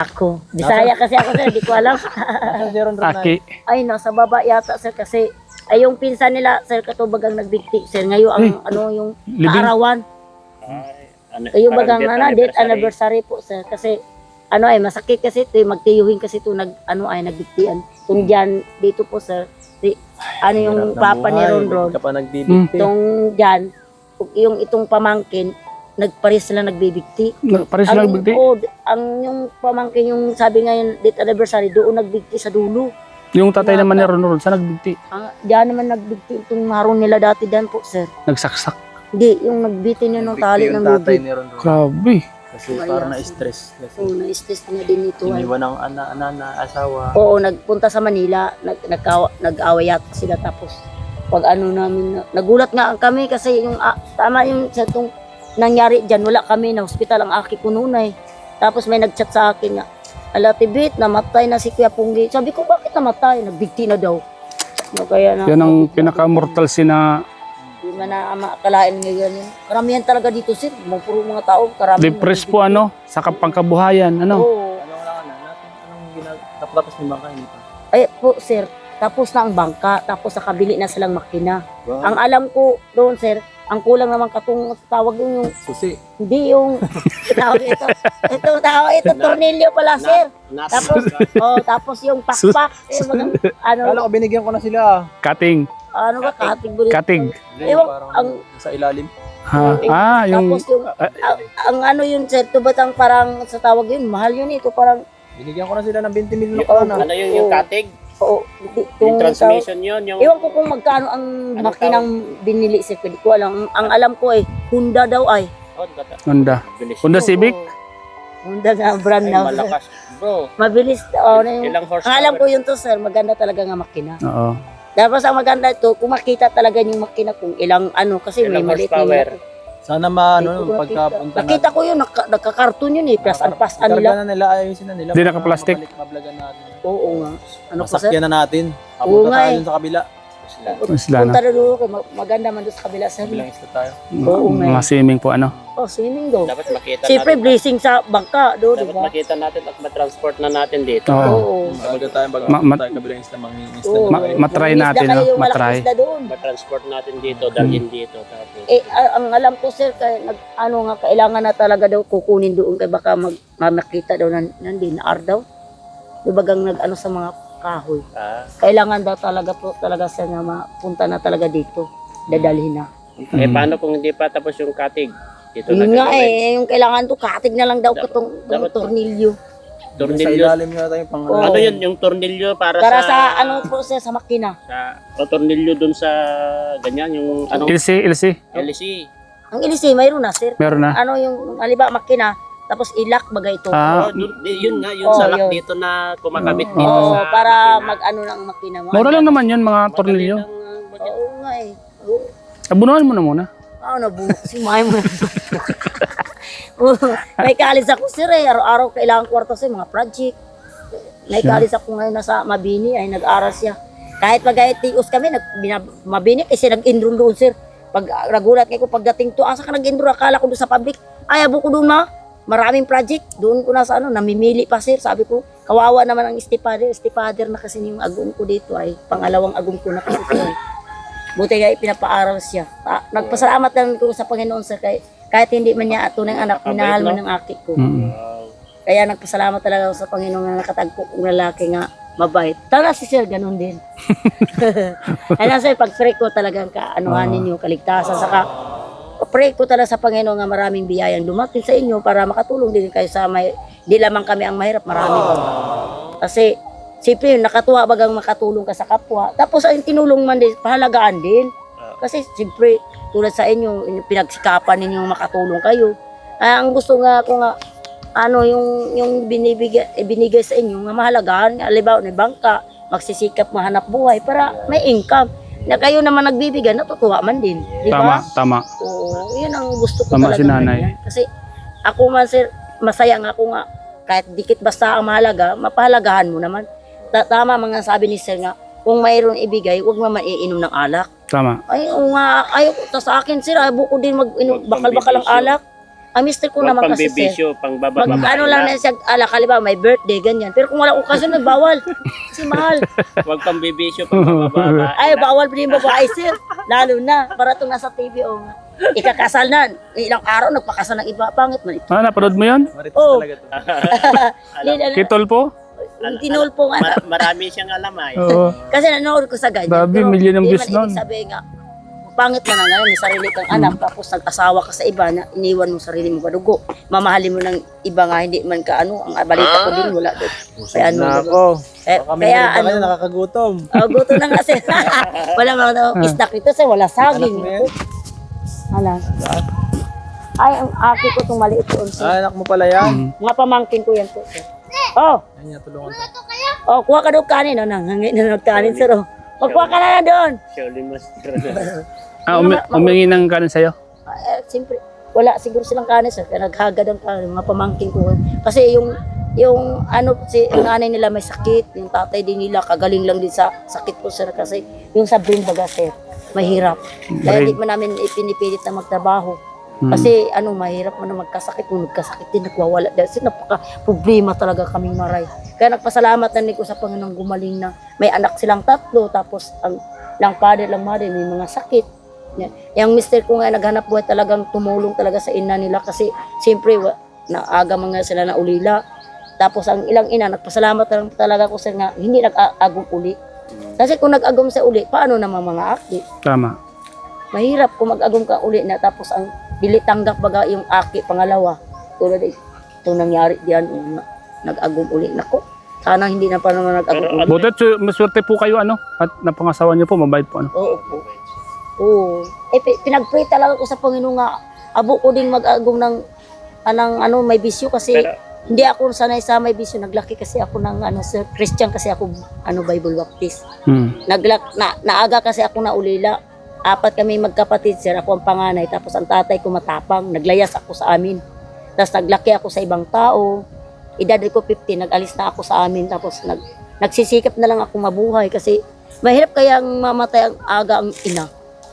Ako. Bisaya kasi ako sir, di ko alam. Aki. Ay, nasa baba yata sir kasi ay yung pinsan nila sir katubag ang nagbigti sir. Ngayon ang ano yung Living? kaarawan. Yung bagang death anniversary po sir kasi ano ay masakit kasi ito magtiyuhin kasi ito nagbigtian. Kung diyan dito po sir ano yung papa ni Ronron. Ka pa nagbibigti. Itong diyan yung itong pamangkin nagpares sila nagbibigti. Pares lang nagbigti. Ang yung pamangkin yung sabi ngayon date anniversary doon nagbigti sa dulo. Yung tatay naman ni Ronron, saan nagbigti? Diyan naman nagbigti itong maroon nila dati diyan po sir. Nagsaksak. Hindi, yung nagbitin yun ng tali ng tatay lubid. ni Ron. Grabe. Kasi parang na-stress. Kasi Oo, na-stress na din ito. iniwan ng asawa. Oo, nagpunta sa Manila, nag-away yata sila tapos pag ano namin, nagulat nga kami kasi yung tama yung sa itong nangyari dyan, wala kami na hospital ang aki ko nunay. Tapos may nag-chat sa akin na, ala tibit, namatay na si Kuya Punggi. Sabi ko, bakit namatay? Nagbigti na daw. No, kaya na, Yan ang pinaka-mortal sina di man na makakalain ngayon yun. Karamihan talaga dito sir, puro mga tao, karamihan. depressed po ano, sa kapangkabuhayan, ano. Oo. Tapos ni Bangka, hindi pa. Ay po sir, tapos na ang bangka, tapos nakabili na silang makina. Wow. Ang alam ko doon sir, ang kulang naman katong tawag yung Susi. hindi yung tawag ito tornilyo pala sir. Tapos yung pakpak, yung ano Kala ko binigyan ko na sila. Cutting. ano ba katig bulit. Cutting. Ewan, Parang ang sa ilalim. Ha? Yung tapos yung ang ano yun sir, to batang parang sa tawag yun, mahal yun ito parang Binigyan ko na sila ng 20 million na na. Ano yung katig? oo, Yung transmission yun? Yung ewan ko kung magkano ang Anong makinang binili sir, hindi ko alam. Ang alam ko ay Honda daw ay. Honda. Bilis. Honda Civic? Oo. Honda nga brand Ay, na. malakas. Bro, Mabilis. Oh, na yung, ilang ang alam horsepower? ko yun to sir, maganda talaga nga makina. Oo. Tapos ang maganda ito, kung makita talaga yung makina kung ilang ano, kasi may Ilang maliit horsepower? Sana Hindi ko pagkapunta nakita ko yun, nagka-cartoon yun eh, plus and pass nila. Ikarga na nila, ayusin na nila. Hindi naka-plastic. Mabalik, mablagan natin. Oo nga. Ano po sir? Masakyan na natin. Oo Papunta nga tayo eh. dun sa kabila. Isla Punta na. na doon, maganda man doon sa kabila sir. Kabilang isla tayo. Oo nga eh. Mga swimming po ano. Oh, swimming daw. Dapat makita Siyempre, natin. blessing sa bangka doon, di Dapat ba? makita natin at matransport na natin dito. Oo. Oo. Bago tayo, bago Ma- tayo kabilang isla, mangingisla Oo. na tayo. matry Mangingisda natin, kayo, no? yung malaking Matry. isda doon. Matransport natin dito, dalhin dito. Tapos, Ang alam ko sir, ano nga, kailangan na talaga daw kukunin doon kay baka makita daw nandin na daw. Bagang nag-ano sa mga kahoy. Kailangan daw talaga sir na mapunta na talaga dito. Dadalhin na. paano kung hindi pa tapos yung katig? Dito Yun na nga yung kailangan to, katig na lang daw katong dapat- tornilyo. Sa Tornilyo. ilalim nga tayo pang Oo. Ano yun? Yung tornilyo para, Para sa ano po sir, sa makina. sa tornilyo dun sa ganyan, yung ano, LC. LC. Ang ilisi, mayroon na sir. Meron na. Ano yung, halimbawa makina, tapos ilak bagay ito. Ah, Yun nga, yun Oo, sa lock yun. dito na kumakabit dito Oo, sa para makina. mag-ano ng makina mo. mura lang naman yun, mga tornilyo. Madali lang, budget. Oo nga eh. Oo. Abunuhan mo na muna. Nabuo si May mo. May kalis ako sir eh. Araw-araw kailangan kwarto sa mga project. May kalis ako ngayon nasa Mabini ay nag-aral siya. Kahit tios kami, Mabini kasi nag-enroll doon sir. Pag nagulat ko pagdating to, asa ka nag-enroll? Akala ko doon sa public. Ay, abo ko doon ma. Maraming project. Doon ko na sa namimili pa sir. Sabi ko, kawawa naman ang stipader. Stipader na kasi yung agum ko dito ay pangalawang agum ko na kasi ito ay. Buti nga pinapaaral siya. Nagpasalamat lang ko sa Panginoon sir kahit hindi man niya tunay anak, minahal man ng aki ko. Kaya nagpasalamat talaga ako sa Panginoon na nakatagpo kong lalaki nga mabait. Tara si sir, ganun din. Kaya sir, pag-pray ko talagang kaanuhan ninyo, kaligtasan. Saka, pray ko talaga sa Panginoon nga maraming biyayang dumating sa inyo para makatulong din kayo sa di lamang kami ang mahirap, marami pa. Kasi, siyempre, nakatuwa bagang makatulong ka sa kapwa. Tapos, ang tinulong man din, pahalagaan din. Kasi, siyempre, tulad sa inyo, pinagsikapan ninyong makatulong kayo. Ang gusto nga ako nga, yung binigay sa inyo, nga mahalagaan, alibaw na bangka, magsisikap mahanap buhay para may income. Na kayo naman nagbibigay, natutuwa man din. Di ba? Tama. Oo, yun ang gusto ko Tama talaga. si nanay. ganyan. Kasi ako man sir, masaya nga ako nga, kahit dikit basta ang mahalaga, mapahalagahan mo naman. Tama mga sabi ni sir nga, kung mayroon ibigay, huwag naman iinom ng alak. Tama. Ay, oo nga, ayaw ko sa akin sir, ayaw ko din mag-inom, bakal-bakal ang alak. Ang mister ko Huwag naman kasi, sir, pambibisyo, pangbababa. ano lang na siya, kaliba, may birthday, ganyan. Pero kung wala okasyon, nagbawal. Kasi mahal. Huwag pambibisyo, pangbababa. Ay, bawal pa rin babae, sir. Lalo na, para itong nasa TV, o nga. Ikakasal na. Ilang araw, nagpakasal ng iba. Pangit man ito. Ah, napanood mo yun? Marites Oh. talaga to. Kitol po? Tinul po nga. Marami siyang alam ay. Oo. Kasi nanood ko sa ganyan. Grabe, Pero million ng di views man nun. ibig sabihin nga, pangit na ngayon, may sarili kang anak, tapos nag-asawa ka sa iba na iniwan mo sarili mo padugo. Mamahalin mo ng iba nga, hindi man ka ano, ang balita ko din, wala doon. Kaya ano, Nako. Kami kaya ano, ano, nakakagutom. guto na nga sir. Wala mga isdak ito sir, wala saging. Anak mo yan? Wala. Ay, ang aki ko itong maliit doon sir. Anak mo pala yan. Mga pamangkin ko yan po sir. Oh, Yan niya, tulungan ko. oh, kuha ka doon kanin. Oh, nanghangin na ng kanin sir. Oh. Magkuha ka na doon. Surely master. Umingi ng kanin sa'yo? Siyempre, wala siguro silang kanin sir. Kaya naghagad ang kanin, mga pamangkin ko. Kasi yung ano, yung nanay nila may sakit, yung tatay din nila kagaling lang din sa sakit po sir. Kasi yung sa brain baga sir, mahirap. Kaya Brain. di man namin ipinipilit na magtrabaho. Kasi ano, mahirap mo na magkasakit. Kung magkasakit din, nagwawala. Kasi napaka-problema talaga kaming maray. Kaya nagpasalamat na ko sa Panginoong gumaling na may anak silang 3, tapos ang lang father, lang mother, may mga sakit. Yung mister ko nga naghanap buhay talagang tumulong talaga sa ina nila kasi siyempre naaga mga sila na ulila. Tapos ang ilang ina, nagpasalamat lang talaga ko sir nga hindi nag-agom uli. Kasi kung nag-agom sa uli, paano naman mga aki? Tama. Mahirap kung mag-agom ka uli na tapos ang dili tanggap baga yung aki pangalawa. Tulad itong nangyari diyan nag-agom uli. Nako, sana hindi na pa naman nag-agom uli. Butit, maswerte po kayo ano? At napangasawa niyo po, mabait po ano? Oo po. Oo. Pinag-pray talaga ko sa Panginoon nga abo ko din mag-agom ng ano may bisyo kasi Pero- hindi ako sanay sa may bisyo. Naglaki kasi ako ng ano sir, Christian kasi ako Bible Baptist. Naaga kasi ako na ulila. 4 kami magkapatid sir, ako ang panganay, tapos ang tatay ko matapang, naglayas ako sa amin. Tapos naglaki ako sa ibang tao. Edad ko 15, nag-alis na ako sa amin, tapos nagsisikap na lang ako mabuhay kasi mahirap kayang mamatay ang aga ang ina.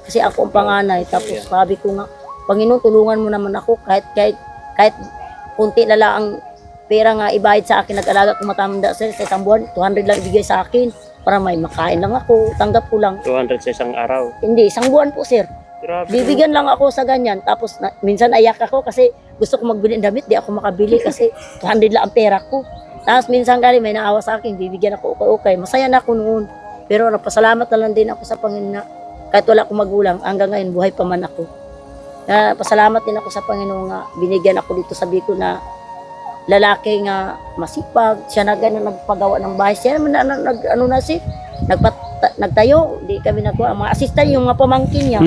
Kasi ako ang panganay, tapos sabi ko nga, Panginoon tulungan mo naman ako kahit kunti na lang ang pera nga ibayad sa akin, nag-alaga ko matanda sir, sa isang buwan, 200 lang ibigay sa akin para may makain lang ako, tanggap ko lang. 200 sa isang araw. Hindi, isang buwan po sir. Grabe. Bibigyan lang ako sa ganyan. Tapos minsan ayak ako kasi gusto ko magbili ng damit, di ako makabili kasi 200 lang ang pera ko. Tapos minsan gali may naawa sa akin, bibigyan ako okay. Masaya na ako noon. Pero napasalamat na lang din ako sa Panginoon na kahit wala akong magulang, hanggang ngayon buhay pa man ako. Pasalamat din ako sa Panginoon nga binigyan ako dito sa Bicol na lalaki nga masipag. Siya na gano'n nagpagawa ng bahay. Siya naman nagtayo. Di kami nagkuha. Mga assistant yung mga pamangkin niya.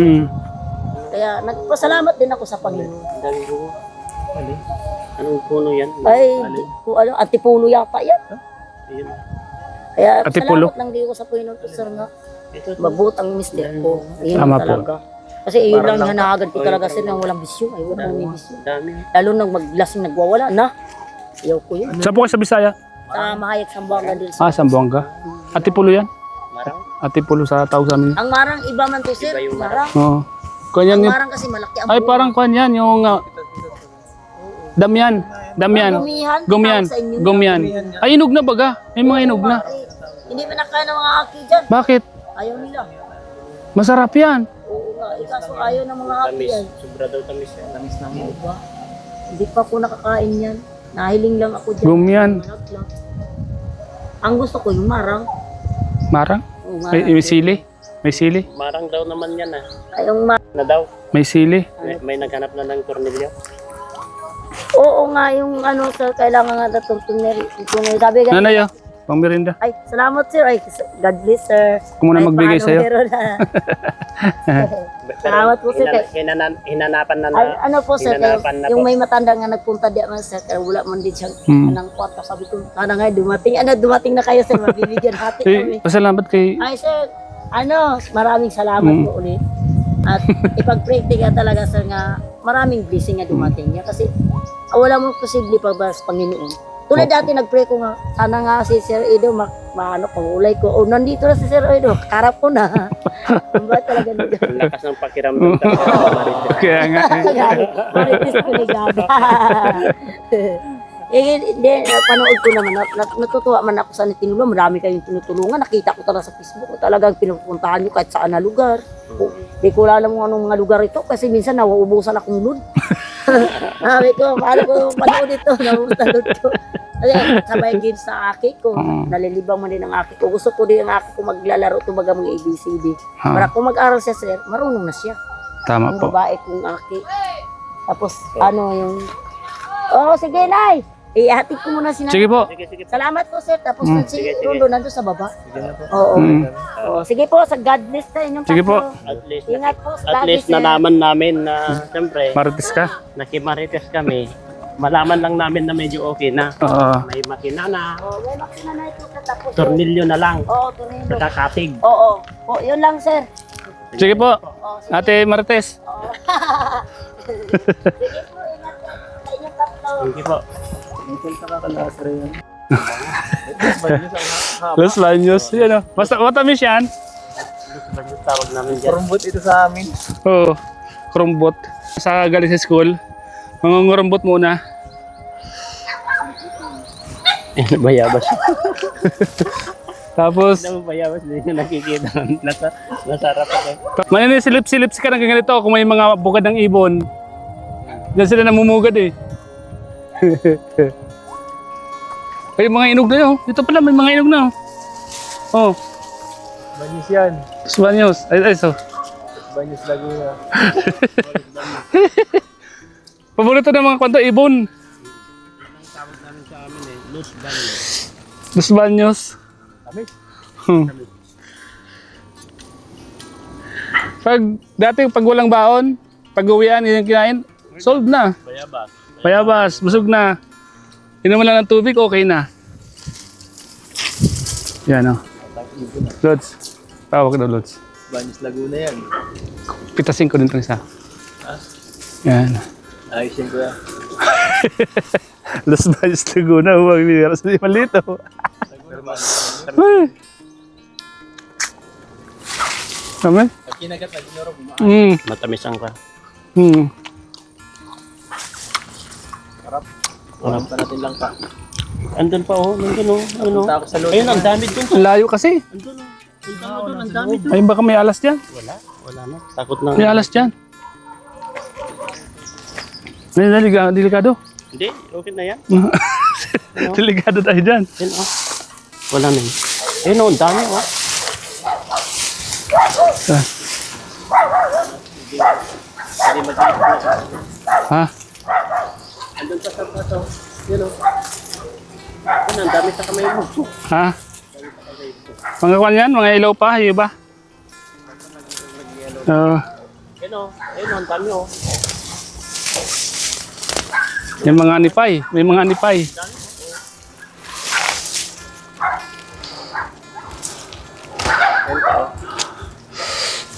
Kaya nagpasalamat din ako sa Panginoon. Dami ko. Anong puno yan? Ay, kung ano, antipuno yata yan. Ayun. Kaya Antipulo? salamat lang din ako sa Panginoon ko, sir, nga. Ito. Mabuot ang mister ko. Yun Tama po. talaga. Kasi yun lang hinaagad ko talaga, sir, na walang bisyo. Ay, walang may bisyo. Dami. Lalo nang maglasing nagwawala na. Ayaw ko yun. Saan po kayo sa Bisaya? Sa Mahayag Sambuanga din. Ah, Sambuanga. Atipulo yan? Marang. Atipulo sa tawag sa amin. Ang marang iba man to, sir. Iba yung Marang. Oo. Kanyan Ang yun. marang kasi malaki ang Ay, buhay. parang kanyan. Yung Damian. Damian. Gumihan. Gumian. Tawag sa inyo. Gumian. Ay, inog na baga. May mga inog na. Eh, hindi ba nakaya ng mga aki dyan? Bakit? Ayaw nila. Masarap yan. Oo nga. Kaso ayaw ng mga aki Tamis. yan. Sobra daw tamis yan. Tamis na mo. Diba? Hindi pa ako nakakain yan. Nahiling lang ako dyan. Gumian. Manok lang. Ang gusto ko yung marang. Marang? Oo, May sili? May sili? Marang daw naman yan ah. Ay, yung Na daw. May sili? May naghanap na ng Cornelio. Oo nga, yung ano, sir, kailangan nga natong tuneri. Sabi ganun. Nanay, oh. Pang merinda. Ay, salamat, sir. Ay, God bless, sir. Kung muna Ay, magbigay paano, sa'yo. meron na. Salamat po, sir. Hinanapan na Ay, ano po, sir, Hinanapan na yung po. may matanda nga nagpunta di man, sir, kaya wala man din siyang Hmm. anang kwarta. Sabi ko, sana nga, dumating na kayo, sir, mabibigyan hati kami. Eh, pasalamat kay... Ay, sir, maraming salamat po ulit. At ipag-pray ka talaga, sir, nga maraming blessing nga dumating niya. Kasi wala mo posible pa ba sa Panginoon. Tulad dati nag-pray ko nga, sana nga si Sir Edo maano ko, ulay ko. Oh, nandito na si Sir Oido. Karap ko na. Ang ba talaga nito? Ang lakas ng pakiramdam talaga. Kaya nga. Marites ko ni Gada. Hindi, panood ko naman, natutuwa man ako sa tinulungan. Marami kayong tinutulungan. Nakita ko talaga sa Facebook. Talagang pinupuntahan nyo kahit saan na lugar. Hindi ko alam kung anong mga lugar ito kasi minsan nauubusan akong load. Sabi ko, paano ko manood ito? Nauubusan load ko. Kasi sabay games sa aki ko. Nalilibang man din ang aki ko. Gusto ko din ang aki ko maglalaro ito baga mga ABCD. Para kung mag-aral siya, sir, marunong na siya. Tama Yung po. babae kong aki. Tapos ano yung... Oh, sige, Nay! Ihatid ko muna si Nay. Sige po. Sige. Salamat po, sir. Tapos si Sige. Rondo nandun sa baba. Sige na po. Oo. Mm. Oo. Sige po, sa God bless sa inyong Sige po. tatlo. At least, Ingat po. at lagi, least sir. nalaman namin na siyempre, Marites ka? nakimarites kami. Malaman lang namin na medyo okay na. Oo. May makina na, Oo, may makina na ito. Tapos. tornilyo na lang, Oo, tornilyo. kakatig. Oo. Po, yun lang, sir. Sige po. Oo, sige. Ate Marites. Oo. Sige po, ingat po sa inyong tatlo. Thank you po. Punta ka kala sa rin. Los Baños. Yan o. Basta matamis yan. Yung tawag namin dyan. Kurumbot ito sa amin. Oo. Krumbot. Sa galing sa school. Mangungurumbot muna. Bayabas. Tapos, Alam mo, bayabas din yung nakikita. Nasarap ako. maninisilip-silip ka ng ganito kung may mga bukad ng ibon. Diyan sila namumugad eh. Ay, mga inog na yun. Dito pala, may mga inog na. Oh, Banyos yan. Los Baños. Ay, so. Banyos Laguna. Paborito ng mga kwanto, ibon. Ang tawag namin sa amin eh, Los Baños. Los Baños. Kami? Pag walang baon, pag uwian, yun yung kinain, solve na. Bayabas. Bayabas, busog na. Inom mo lang ng tubig, okay na. Yan o. Lods. Tawag daw, Lods. Banyos Laguna yan. Pitasin ko din itong isa. Ha? Yan. Ayusin ko yan. Los Baños Laguna, huwag nila. Sa malito. Ay. Kami? Pag kinagat na dinuro, bumaan. Matamis ang ka. Harap natin lang pa. Andun pa oh, nandun oh. Ano? Punta ako sa loob. Ayun, ang dami dun. Ang layo kasi. Andun oh. Punta mo dun, ang dami dun. Ayun baka may alas dyan. Wala na. Takot na. May alas dyan. Delikado. Hindi, okay na yan. Delikado tayo dyan. Ayun oh. Wala na yun. Ayun oh, ang dami oh. Hindi mag-iip na. Ha? Andun pa sa pato. Yun oh. Ayun, ang dami sa kamay mo. Ha? Mga kwan yan? Mga ilaw pa? Yung iba? Ayun oh. Ayun oh, ang dami oh. Yung mga anipay. May mga anipay.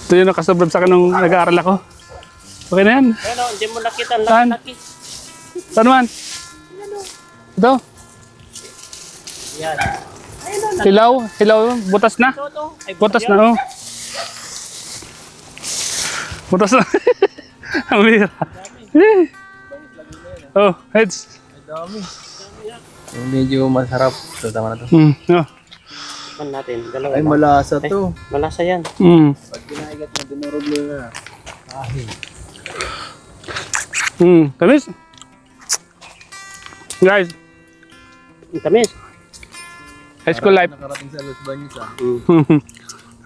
Ito yung nakasobrang sa akin nung nag-aaral ako. Okay na yan. Ayun oh, hindi mo nakita. Ang Saan? laki. Saan man? Ito. Yan. Hilaw. Hilaw. Butas na. Ito to. Ay, Butas yan. na. Oh. Butas na. Ang bira. Oh, heads. Ay dami. Medyo masarap. Ito, tama na to. Oh. Pan natin. Dalawa Ay, lang. malasa to. Malasa yan. Pag kinaigat mo, dinurog na. Kahit. Tamis. Guys, Ang tamis. high school life. Nakarating sa Los Baños ah.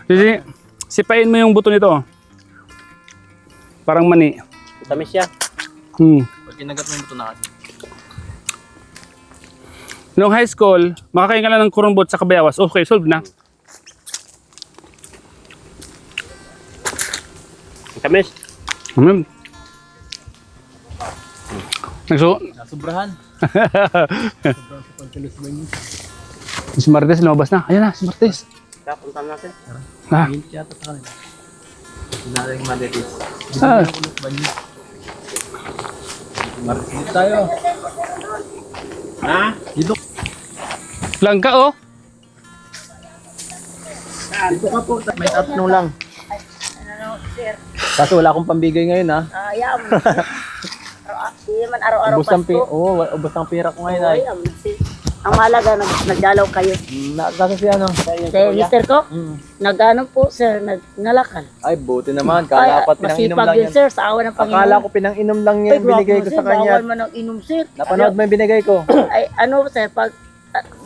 Kasi, sipain mo yung buto nito. Parang mani. Ang tamis siya. Pag kinagat mo yung ito na kasi. Noong high school, makakain ka lang ng kurumbot sa kabayawas. Okay, solve na. Ang tamis. Nasubrahan. Sobrang sa Los Baños. Si Martes, lumabas na. Ayan na, si Martes. Kapunta natin. Ah, Hint yata sa kanila. Sinaling Maletis. Ah. Los Baños. Martis tayo. Ha? Dito. langka oh. Dito ka po. May tatlong lang. Ano, sir? Kaso wala akong pambigay ngayon ha. Ayaw mo. Hindi man araw-araw Ubus ng Pasko. ubus ng pera ko ngayon ay. Ayaw mo, sir. Ang mahalaga, nagdalaw kayo. Kasi si ano. Si mister ko, nag-ano po, sir, nagngalakal. Ay, buti naman. Kala ko pinang-inom masipag lang yun, yan. sir, sa awa ng Panginoon. Akala ko pinang-inom lang yan yung binigay ko sa kanya. Bawal man ang inom, sir. Napanood mo yung binigay ko. Ay, ano, sir, pag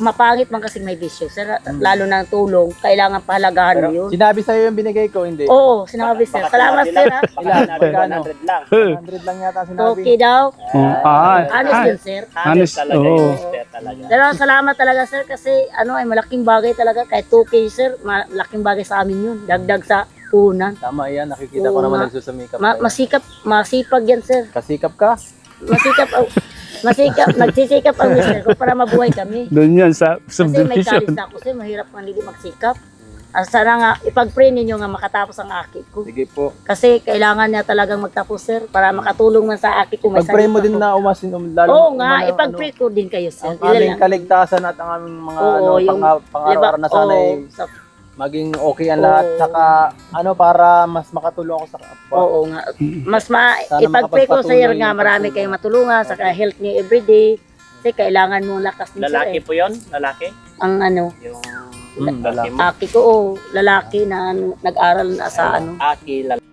mapangit man kasi may bisyo, sir, lalo ng tulong, kailangan pahalagahan mo yun. Sinabi sa'yo yung binigay ko, hindi. Oo, sinabi, sir. Salamat, sir, ha? Ilan? Magkano? 100 lang. 100 lang yata sinabi. Okay daw. Honest din, sir. Honest, Talaga oo. yung mister talaga. Pero salamat talaga, sir, kasi ano ay malaking bagay talaga. Kahit 2K, sir, malaking bagay sa amin yun. Dagdag sa punan. Tama yan, nakikita ko Oo naman nga. nagsusumikap kayo. Masipag yan, sir. Kasikap ka? Nagsisikap ang mister ko para mabuhay kami. Doon yan sa Kasi may subdivision. kalis na ako, sir, mahirap nga hindi magsikap. Sana nga, ipag-pray ninyo nga makatapos ang aki ko. Sige po. Kasi kailangan niya talagang magtapos, sir, para makatulong man sa aki ko. May Pag-pray mo salita din ko. na umasin lalo. Oo nga, ipag-pray ko din kayo, sir. Ang aming kaligtasan at ang aming mga pang-araw-araw na sana ay maging okay ang lahat. Oo. Saka ano para mas makatulong ako sa kapwa. Oo nga. Sana Ipag-pray ko, sir, makapagpatuloy nga yung marami pagtulong. kayong matulungan, saka health niyo everyday. Kasi kailangan mo lakas niyo, sir. Lalaki po yun? Lalaki? Ang ano, Yung Lalaki. aki ko, lalaki na nag-aral na sa ano. Aki, lalaki.